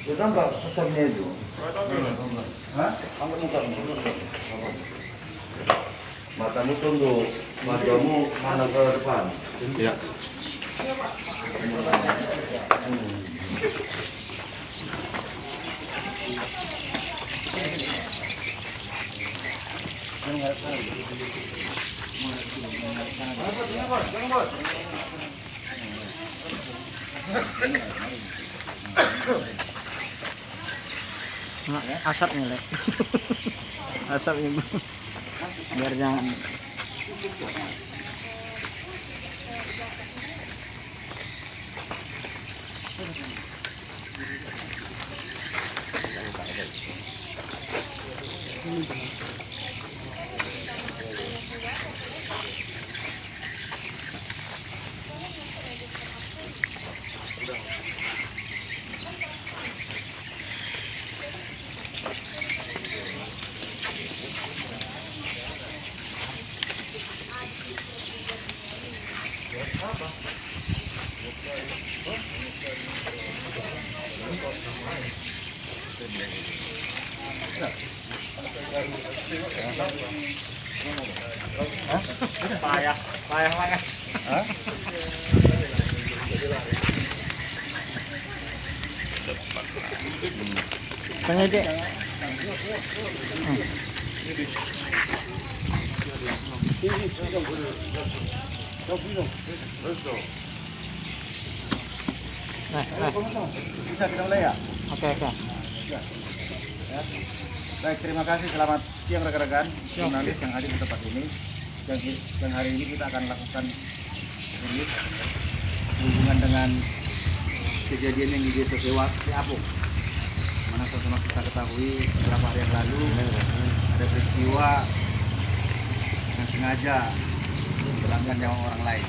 Ya tampak pesannya itu. Hah? Angkat mukamu. Matamu tunduk, wajahmu mana ke depan. Ya. Asapnya lek. Asapnya biar jangan. Payah. Hah? Penyidik. Bisa kita mulai ya? Oke. Ya. Baik, terima kasih. Selamat siang rekan-rekan jurnalis yang hadir di tempat ini. Dan hari ini kita akan lakukan rilis hubungan dengan kejadian yang di desa Seapung. Mana sama kita ketahui beberapa hari yang lalu ada peristiwa yang sengaja menghilangkan nyawa orang lain.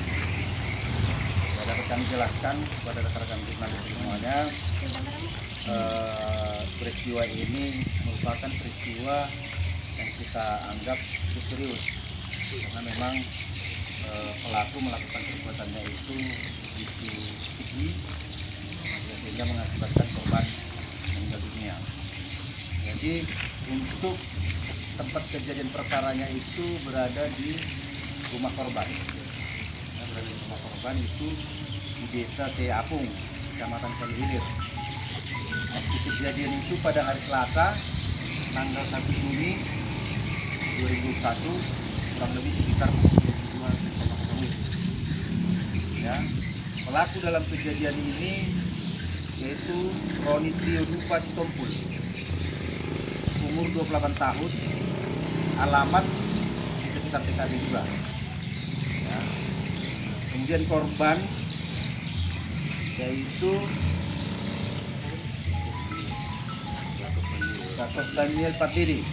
Dapat kami jelaskan kepada rekan-rekan jurnalis semuanya, peristiwa ini merupakan peristiwa yang kita anggap serius karena memang pelaku melakukan perbuatannya itu begitu keji sehingga mengakibatkan korban meninggal dunia. Jadi untuk tempat kejadian perkaranya itu berada di rumah korban. Berada di rumah korban itu di desa Seapung, Kecamatan Kalihilir. Waktu kejadian itu pada hari Selasa, tanggal 1 Juni 2001, kurang lebih sekitar pukul 22.00. Ya, pelaku dalam kejadian ini yaitu Roni Triyodupa Sitompul, umur 28 tahun, alamat di sekitar TKP juga. Ya. Kemudian korban yaitu Gatot Daniel Pardede.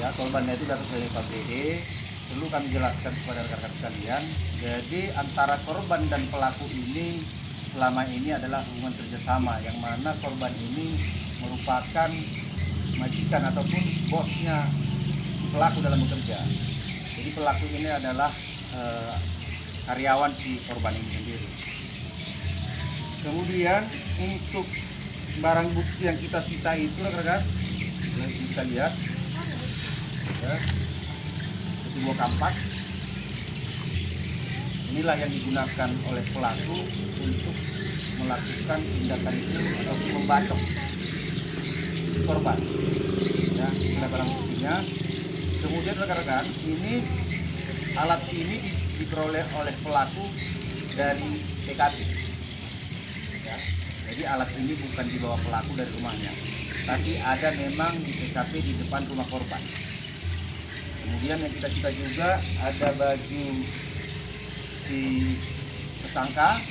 Ya, korbannya itu Gatot Daniel Pardede. Perlu kami jelaskan kepada rekan-rekan sekalian. Jadi antara korban dan pelaku ini selama ini adalah hubungan kerjasama, yang mana korban ini merupakan majikan ataupun bosnya pelaku dalam bekerja. Jadi pelaku ini adalah karyawan si korban ini sendiri. Kemudian untuk barang bukti yang kita sita itu rekan-rekan bisa lihat ya, sebuah kampak. Inilah yang digunakan oleh pelaku untuk melakukan tindakan itu atau membacok korban. Ya, inilah barang buktinya. Kemudian rekan-rekan, ini alat ini diperoleh oleh pelaku dari TKP. Ya, jadi alat ini bukan dibawa pelaku dari rumahnya, tapi ada memang di TKP di depan rumah korban. Kemudian yang kita cita juga ada baju si tersangka,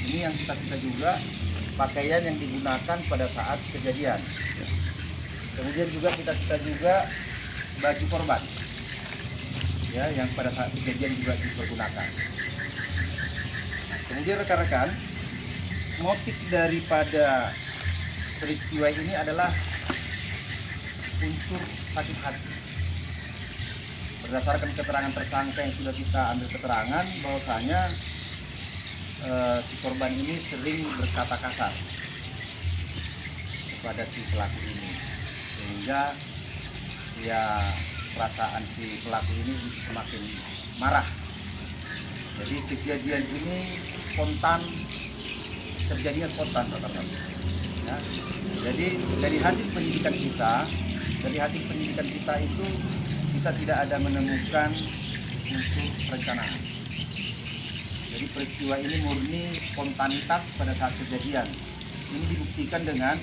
ini yang kita cita juga pakaian yang digunakan pada saat kejadian. Kemudian juga kita cita juga baju korban, ya, yang pada saat kejadian juga dipergunakan. Kemudian rekan-rekan, motif daripada peristiwa ini adalah unsur sakit hati. Berdasarkan keterangan tersangka yang sudah kita ambil keterangan, bahwasanya si korban ini sering berkata kasar kepada si pelaku ini, sehingga ya perasaan si pelaku ini semakin marah. Jadi kejadian ini terjadinya spontan rata-rata. Ya. Jadi dari hasil penyidikan kita itu kita tidak ada menemukan unsur perencanaan. Jadi peristiwa ini murni spontanitas pada saat kejadian. Ini dibuktikan dengan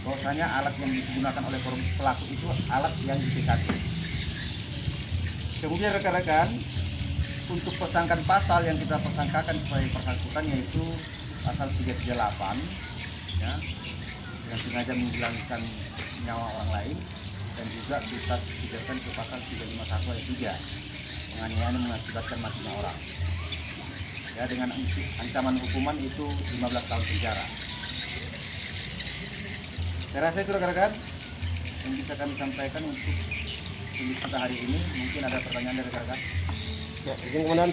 bahwasanya alat yang digunakan oleh pelaku itu alat yang di TKP. Kemudian rekan-rekan, untuk persangkaan pasal yang kita persangkakan kepada yang bersangkutan yaitu pasal 338, ya, dengan sengaja menghilangkan nyawa orang lain, dan juga bisa dipidanakan ke pasal 351 ayat 3, penganiayaan yang mengakibatkan matinya orang. Ya, dengan ancaman hukuman itu 15 tahun penjara. Saya rasa itu rekan-rekan yang bisa kami sampaikan untuk tulis kita hari ini. Mungkin ada pertanyaan dari rekan-rekan. Ya, izin komandan,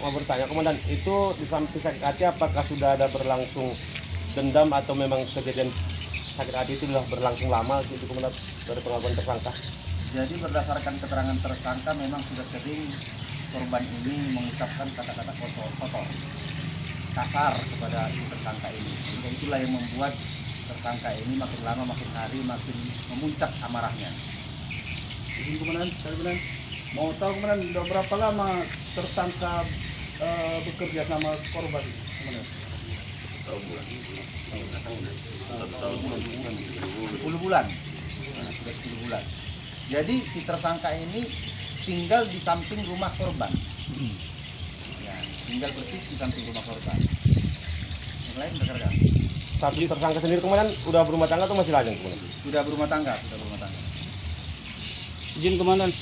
mau bertanya komandan, itu di samping sakit hati apakah sudah ada berlangsung dendam atau memang kejadian sakit hati itu sudah berlangsung lama gitu komandan dari pengakuan tersangka? Jadi berdasarkan keterangan tersangka memang sudah sering korban ini mengucapkan kata-kata kotor, kasar kepada si tersangka ini. Sehingga itulah yang membuat tersangka ini makin lama makin hari makin memuncak amarahnya. Izin komandan, mau tahu komandan sudah berapa lama tersangka bekerja sama korban komandan? 10 bulan. Nah, sudah 10 bulan. Jadi si tersangka ini tinggal di samping rumah korban. Ya, tinggal persis di samping rumah korban. Yang lain rekan-rekan? Satu tersangka sendiri komandan udah berumah tangga atau masih lajang komandan? Sudah berumah tangga. Izin komandan,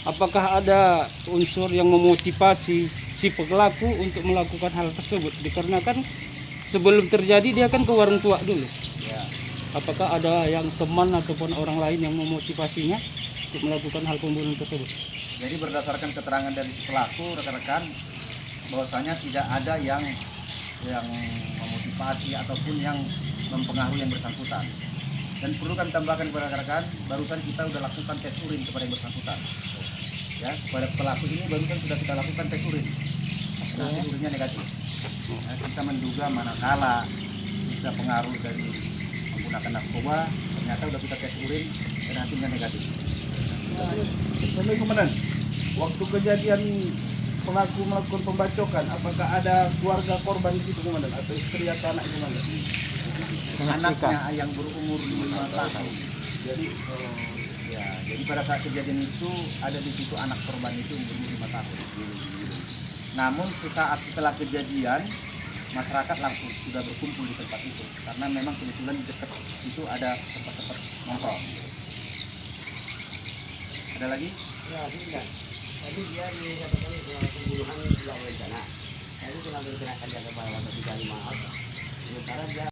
apakah ada unsur yang memotivasi si pelaku untuk melakukan hal tersebut? Dikarenakan sebelum terjadi dia kan ke warung tua dulu. Ya. Apakah ada yang teman ataupun orang lain yang memotivasinya untuk melakukan hal pembunuhan tersebut? Jadi berdasarkan keterangan dari si pelaku, rekan-rekan, bahwasanya tidak ada yang memotivasi ataupun yang mempengaruhi yang bersangkutan. Dan perlu kami tambahkan kepada rekan-rekan, barusan kita sudah lakukan tes urin kepada yang bersangkutan. Ya, kepada pelaku ini barusan sudah kita lakukan tes urin. Hasil urinnya negatif. Nah, kita menduga manakala bisa pengaruh dari menggunakan narkoba, ternyata sudah kita tes urin dan hasilnya negatif. Sampai komandan, waktu kejadian pelaku melakukan pembacokan, apakah ada keluarga korban di situ komandan atau istri atau anak komandan? Anaknya yang berumur 5 tahun. Jadi pada saat kejadian itu ada di situ anak korban itu berumur 5 tahun. Namun setelah kejadian masyarakat langsung sudah berkumpul di tempat itu karena memang kebetulan di dekat itu ada tempat-tempat nongkrong. Ada lagi? Ya, tidak. Tadi dia dikatakan pembunuhan dilakukan rencana. Jadi telah bergerakkan kepada 356. Sementara dia